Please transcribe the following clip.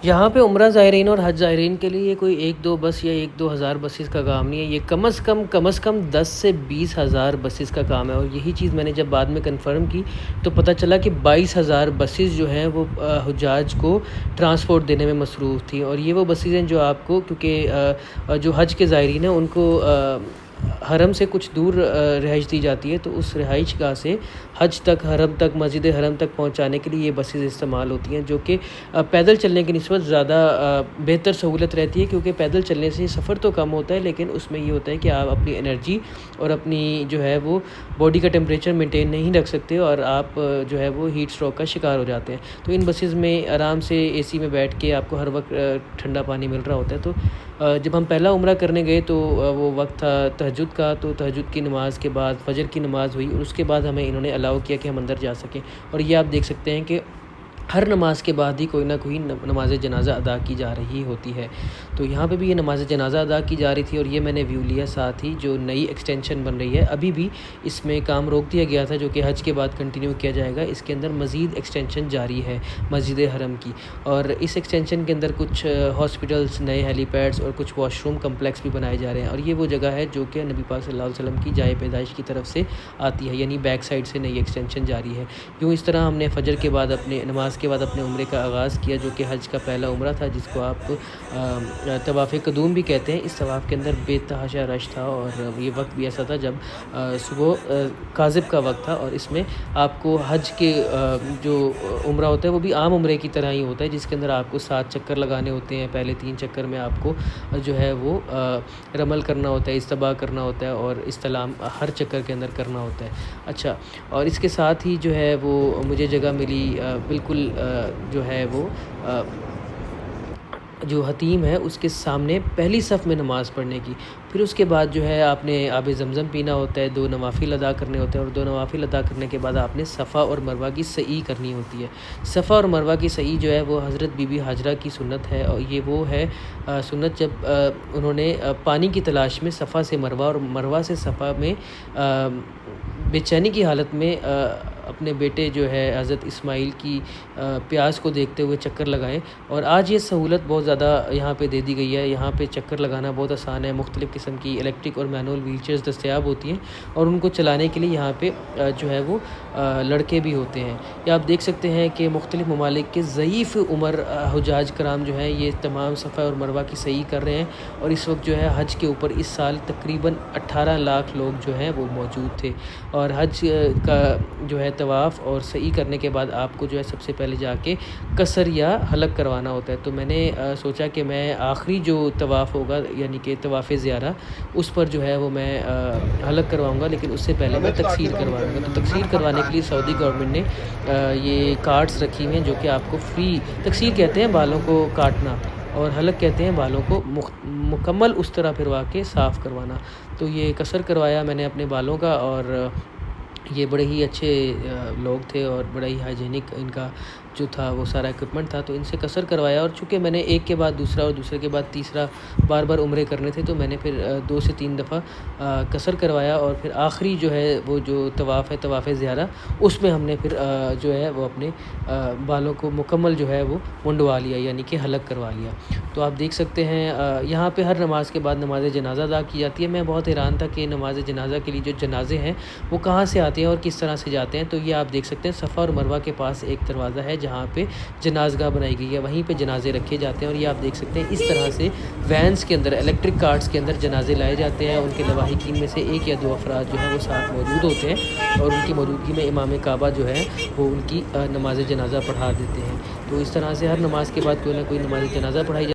یہاں پہ عمرہ زائرین اور حج زائرین کے لیے یہ کوئی ایک دو بس یا ایک دو ہزار بسیز کا کام نہیں ہے، یہ کم از کم 10 سے 20 ہزار بسیز کا کام ہے۔ اور یہی چیز میں نے جب بعد میں کنفرم کی تو پتہ چلا کہ 22 ہزار بسیز جو ہیں وہ حجاج کو ٹرانسپورٹ دینے میں مصروف تھیں۔ اور یہ وہ بسیز ہیں جو آپ کو، کیونکہ جو حج کے زائرین ہیں ان کو حرم سے کچھ دور رہائش دی جاتی ہے، تو اس رہائش گاہ سے حج تک، حرم تک، مسجد حرم تک پہنچانے کے لیے یہ بسیز استعمال ہوتی ہیں، جو کہ پیدل چلنے کی نسبت زیادہ بہتر سہولت رہتی ہے، کیونکہ پیدل چلنے سے سفر تو کم ہوتا ہے لیکن اس میں یہ ہوتا ہے کہ آپ اپنی انرجی اور اپنی جو ہے وہ باڈی کا ٹیمپریچر مینٹین نہیں رکھ سکتے اور آپ جو ہے وہ ہیٹ اسٹروک کا شکار ہو جاتے ہیں۔ تو ان بسیز میں آرام سے اے سی میں بیٹھ کے آپ کو ہر وقت ٹھنڈا پانی مل رہا ہوتا ہے۔ تو جب ہم پہلا عمرہ کرنے گئے تو وہ وقت تھا تہجد کا، تو تہجد کی نماز کے بعد فجر کی نماز ہوئی اور اس کے بعد ہمیں انہوں نے الاؤ کیا کہ ہم اندر جا سکیں۔ اور یہ آپ دیکھ سکتے ہیں کہ ہر نماز کے بعد ہی کوئی نہ کوئی نماز جنازہ ادا کی جا رہی ہوتی ہے۔ تو یہاں پہ بھی یہ نماز جنازہ ادا کی جا رہی تھی، اور یہ میں نے ویو لیا ساتھ ہی جو نئی ایکسٹینشن بن رہی ہے۔ ابھی بھی اس میں کام روک دیا گیا تھا جو کہ حج کے بعد کنٹینیو کیا جائے گا۔ اس کے اندر مزید ایکسٹینشن جاری ہے مسجد حرم کی، اور اس ایکسٹینشن کے اندر کچھ ہاسپٹلس، نئے ہیلی پیڈس اور کچھ واش روم کمپلیکس بھی بنائے جا رہے ہیں۔ اور یہ وہ جگہ ہے جو کہ نبی پاک صلی اللہ علیہ وسلم کی جائے پیدائش کی طرف سے آتی ہے، یعنی بیک سائڈ سے نئی ایکسٹینشن جاری ہے۔ یوں اس طرح ہم نے فجر کے بعد اپنے نماز کے بعد اپنے عمرے کا آغاز کیا، جو کہ حج کا پہلا عمرہ تھا، جس کو آپ طواف قدوم بھی کہتے ہیں۔ اس طواف کے اندر بے تحاشا رش تھا، اور یہ وقت بھی ایسا تھا جب صبح کاذب کا وقت تھا، اور اس میں آپ کو حج کے جو عمرہ ہوتا ہے وہ بھی عام عمرے کی طرح ہی ہوتا ہے، جس کے اندر آپ کو 7 چکر لگانے ہوتے ہیں۔ پہلے 3 چکر میں آپ کو جو ہے وہ رمل کرنا ہوتا ہے، استباء کرنا ہوتا ہے، اور استلام ہر چکر کے اندر کرنا ہوتا ہے۔ اچھا، اور اس کے ساتھ ہی جو ہے وہ مجھے جگہ ملی بالکل جو ہے وہ جو حتیم ہے اس کے سامنے پہلی صف میں نماز پڑھنے کی۔ پھر اس کے بعد جو ہے آپ نے آب زمزم پینا ہوتا ہے، 2 نوافل ادا کرنے ہوتے ہیں، اور 2 نوافل ادا کرنے کے بعد آپ نے صفا اور مروہ کی سعی کرنی ہوتی ہے۔ صفا اور مروہ کی سعی جو ہے وہ حضرت بی بی ہاجرہ کی سنت ہے، اور یہ وہ ہے سنت جب انہوں نے پانی کی تلاش میں صفا سے مروہ اور مروہ سے صفا میں بے چینی کی حالت میں اپنے بیٹے جو ہے حضرت اسماعیل کی پیاس کو دیکھتے ہوئے چکر لگائے۔ اور آج یہ سہولت بہت زیادہ یہاں پہ دے دی گئی ہے، یہاں پہ چکر لگانا بہت آسان ہے، مختلف قسم کی الیکٹرک اور مینول ویل چیئرز دستیاب ہوتی ہیں، اور ان کو چلانے کے لیے یہاں پہ جو ہے وہ لڑکے بھی ہوتے ہیں۔ یا آپ دیکھ سکتے ہیں کہ مختلف ممالک کے ضعیف عمر حجاج کرام جو ہیں یہ تمام صفا اور مروہ کی سعی کر رہے ہیں، اور اس وقت جو ہے حج کے اوپر اس سال تقریباً 18 لاکھ لوگ جو ہیں وہ موجود تھے۔ اور حج کا جو ہے طواف اور سعی کرنے کے بعد آپ کو جو ہے سب سے پہلے جا کے قصر یا حلق کروانا ہوتا ہے۔ تو میں نے سوچا کہ میں آخری جو طواف ہوگا یعنی کہ طواف زیارہ، اس پر جو ہے وہ میں حلق کرواؤں گا، لیکن اس سے پہلے میں تقصیر کرواؤں گا۔ تو تقصیر کروانے کے لیے سعودی گورنمنٹ نے یہ کارڈز رکھی ہوئی ہیں جو کہ آپ کو فری، تقصیر کہتے ہیں بالوں کو کاٹنا، اور حلق کہتے ہیں بالوں کو مکمل اس طرح پھروا کے صاف کروانا۔ تو یہ قصر کروایا میں نے اپنے بالوں کا، اور یہ بڑے ہی اچھے لوگ تھے اور بڑا ہی ہائیجینک ان کا جو تھا وہ سارا ایکوپمنٹ تھا، تو ان سے قصر کروایا۔ اور چونکہ میں نے ایک کے بعد دوسرا اور دوسرے کے بعد تیسرا بار بار عمرے کرنے تھے، تو میں نے پھر 2 سے 3 دفعہ قصر کروایا، اور پھر آخری جو ہے وہ جو طواف ہے طواف زیارہ، اس میں ہم نے پھر جو ہے وہ اپنے بالوں کو مکمل جو ہے وہ منڈوا لیا، یعنی کہ حلق کروا لیا۔ تو آپ دیکھ سکتے ہیں یہاں پہ ہر نماز کے بعد نماز جنازہ ادا کی جاتی ہے۔ میں بہت حیران تھا کہ نماز جنازہ کے لیے جو جنازے ہیں وہ کہاں سے آتے ہیں اور کس طرح سے جاتے ہیں۔ تو یہ آپ دیکھ سکتے ہیں صفا اور مروہ کے پاس ایک دروازہ ہے جہاں پہ جنازگاہ بنائی گئی ہے، وہیں پہ جنازے رکھے جاتے ہیں، اور یہ آپ دیکھ سکتے ہیں اس طرح سے وینس کے اندر، الیکٹرک کارٹس کے اندر جنازے لائے جاتے ہیں۔ ان کے لواحقین میں سے 1 یا 2 افراد جو ہیں وہ ساتھ موجود ہوتے ہیں، اور ان کی موجودگی میں امام کعبہ جو ہے وہ ان کی نماز جنازہ پڑھا دیتے ہیں۔ تو اس طرح سے ہر نماز کے بعد کوئی نہ کوئی نماز جنازہ پڑھائی